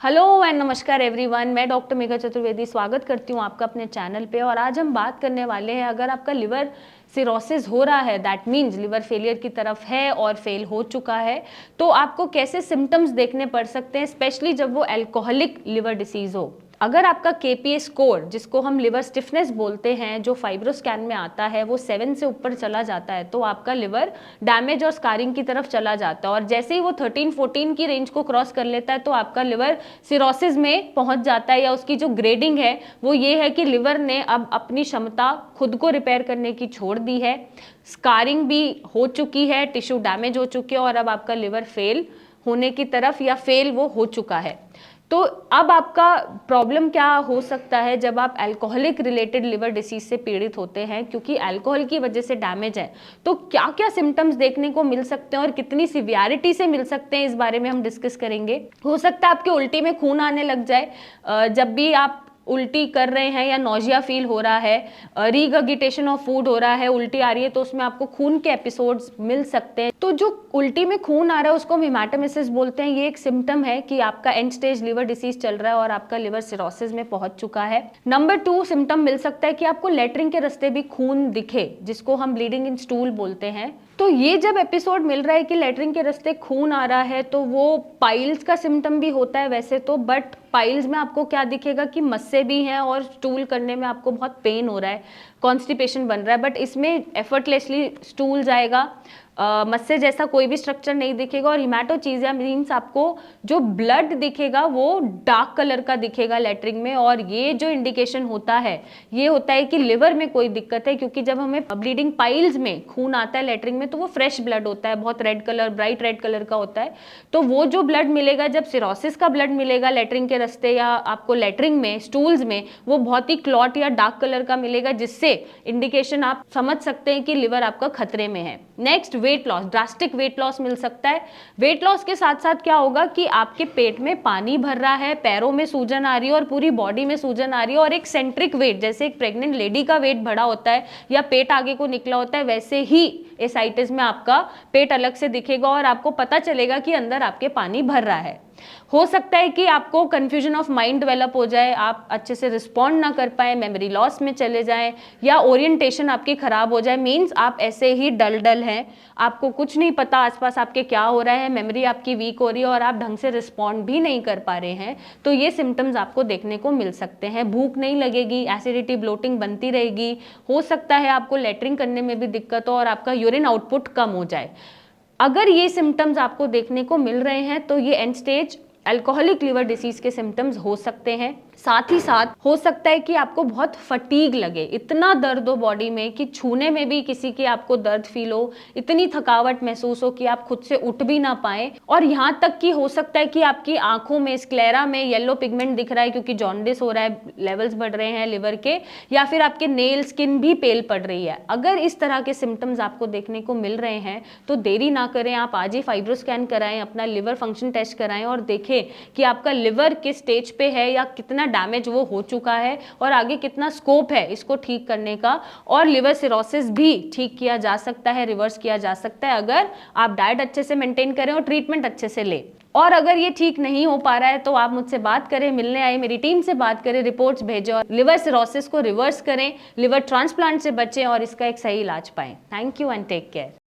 Hello and नमस्कार everyone, मैं doctor Megha Chaturvedi स्वागत करती हूँ आपका अपने चैनल पे। और आज हम बात करने वाले हैं, अगर आपका लिवर सिरोसिस हो रहा है, दैट मीन्स लिवर फेलियर की तरफ है और फेल हो चुका है, तो आपको कैसे सिम्टम्स देखने पड़ सकते हैं, स्पेशली जब वो अल्कोहलिक लिवर डिसीज हो। अगर आपका KPA स्कोर, जिसको हम लिवर स्टिफनेस बोलते हैं, जो फाइब्रोस्कैन में आता है, वो 7 से ऊपर चला जाता है तो आपका लिवर डैमेज और स्कारिंग की तरफ चला जाता है। और जैसे ही वो 13-14 की रेंज को क्रॉस कर लेता है तो आपका लिवर सिरोसिस में पहुंच जाता है, या उसकी जो ग्रेडिंग है वो ये है कि लिवर ने अब अपनी क्षमता खुद को रिपेयर करने की छोड़ दी है, स्कारिंग भी हो चुकी है, टिश्यू डैमेज हो चुके हैं और अब आपका लिवर फेल होने की तरफ, या फेल वो हो चुका है। तो अब आपका प्रॉब्लम क्या हो सकता है जब आप अल्कोहलिक रिलेटेड लिवर डिसीज से पीड़ित होते हैं, क्योंकि अल्कोहल की वजह से डैमेज है, तो क्या क्या सिम्टम्स देखने को मिल सकते हैं और कितनी सिवियरिटी से मिल सकते हैं, इस बारे में हम डिस्कस करेंगे। हो सकता है आपके उल्टी में खून आने लग जाए जब भी आप उल्टी कर रहे हैं, या नोजिया फील हो रहा है, रीगर्गिटेशन ऑफ फूड हो रहा है, उल्टी आ रही है, तो उसमें आपको खून के एपिसोड्स मिल सकते हैं। तो जो उल्टी में खून आ रहा है उसको हम हेमाटोमेसिस बोलते हैं। ये एक सिम्टम है कि आपका एंड स्टेज लिवर डिसीज चल रहा है और आपका लिवर सिरोसिस में पहुंच चुका है। नंबर 2 सिम्टम मिल सकता है कि आपको लेटरिन के रास्ते भी खून दिखे, जिसको हम ब्लीडिंग इन स्टूल बोलते हैं। तो ये जब एपिसोड मिल रहा है कि लेटरिन के रास्ते खून आ रहा है, तो वो पाइल्स का सिम्टम भी होता है वैसे तो, बट पाइल्स में आपको क्या दिखेगा कि मस्से भी हैं और स्टूल करने में आपको बहुत पेन हो रहा है, कॉन्स्टिपेशन बन रहा है, बट इसमें एफर्टलेसली स्टूल जाएगा, मस्से जैसा कोई भी स्ट्रक्चर नहीं दिखेगा। और हिमैटोचीजिया मीन्स आपको जो ब्लड दिखेगा वो डार्क कलर का दिखेगा लेटरिन में, और ये जो इंडिकेशन होता है ये होता है कि लिवर में कोई दिक्कत है, क्योंकि जब हमें ब्लीडिंग पाइल्स में खून आता है लेटरिन में तो वो फ्रेश ब्लड होता है, बहुत red colour, bright red colour का होता है। तो वो जो ब्लड मिलेगा, जब सिरोसिस का ब्लड मिलेगा लेटरिन के रास्ते या आपको लेटरिन में, स्टूल्स में, वो बहुत ही क्लॉट या डार्क कलर का मिलेगा, जिससे इंडिकेशन आप समझ सकते हैं कि लिवर आपका खतरे में है। Next, weight loss, drastic weight loss मिल सकता है। वेट लॉस के साथ साथ क्या होगा कि आपके पेट में पानी भर रहा है, पैरों में सूजन आ रही है और पूरी बॉडी में सूजन आ रही है, और एक सेंट्रिक वेट, जैसे एक प्रेग्नेंट लेडी का वेट बढ़ा होता है या पेट आगे को निकला होता है, वैसे ही एसाइटिस में आपका पेट अलग से दिखेगा और आपको पता चलेगा कि अंदर आपके पानी भर रहा है। हो सकता है कि आपको कंफ्यूजन ऑफ माइंड डेवलप हो जाए, आप अच्छे से रिस्पॉन्ड ना कर पाए, मेमोरी लॉस में चले जाएं, या ओरिएंटेशन आपकी खराब हो जाए, मींस आप ऐसे ही डल हैं, आपको कुछ नहीं पता आसपास आपके क्या हो रहा है, मेमोरी आपकी वीक हो रही है और आप ढंग से रिस्पॉन्ड भी नहीं कर पा रहे हैं। तो ये सिम्टम्स आपको देखने को मिल सकते हैं। भूख नहीं लगेगी, एसिडिटी, ब्लोटिंग बनती रहेगी, हो सकता है आपको लेटरिन करने में भी दिक्कत हो और आपका यूरिन आउटपुट कम हो जाए। अगर ये सिम्टम्स आपको देखने को मिल रहे हैं तो ये and stage alcoholic liver disease के सिम्टम्स हो सकते हैं। साथ ही साथ हो सकता है कि आपको बहुत फटीग लगे, इतना दर्द हो बॉडी में कि छूने में भी किसी के आपको दर्द फील हो, इतनी थकावट महसूस हो कि आप खुद से उठ भी ना पाए, और यहाँ तक कि हो सकता है कि आपकी आंखों में, स्क्लेरा में येलो पिगमेंट दिख रहा है क्योंकि जॉन्डिस हो रहा है, लेवल्स बढ़ रहे हैं लिवर के, या फिर आपके नेल स्किन भी पेल पड़ रही है। अगर इस तरह के सिम्टम्स आपको देखने को मिल रहे हैं तो देरी ना करें, आप आज ही फाइब्रोस्कैन कराएं, अपना लिवर फंक्शन टेस्ट कराएं और देखें कि आपका लिवर किस स्टेज पे है, या कितना डैमेज वो हो चुका है, और आगे कितना स्कोप है इसको ठीक करने का। और लिवर सिरोसिस भी ठीक किया जा सकता है, रिवर्स किया जा सकता है, अगर आप डाइट अच्छे से मेंटेन करें और ट्रीटमेंट अच्छे से लें। और अगर ये ठीक नहीं हो पा रहा है तो आप मुझसे बात करें, मिलने आए, मेरी टीम से बात करें, रिपोर्ट्स भेजें और लिवर सिरोसिस को रिवर्स करें, लिवर ट्रांसप्लांट से बचें और इसका एक सही इलाज पाएं। Thank you and take care.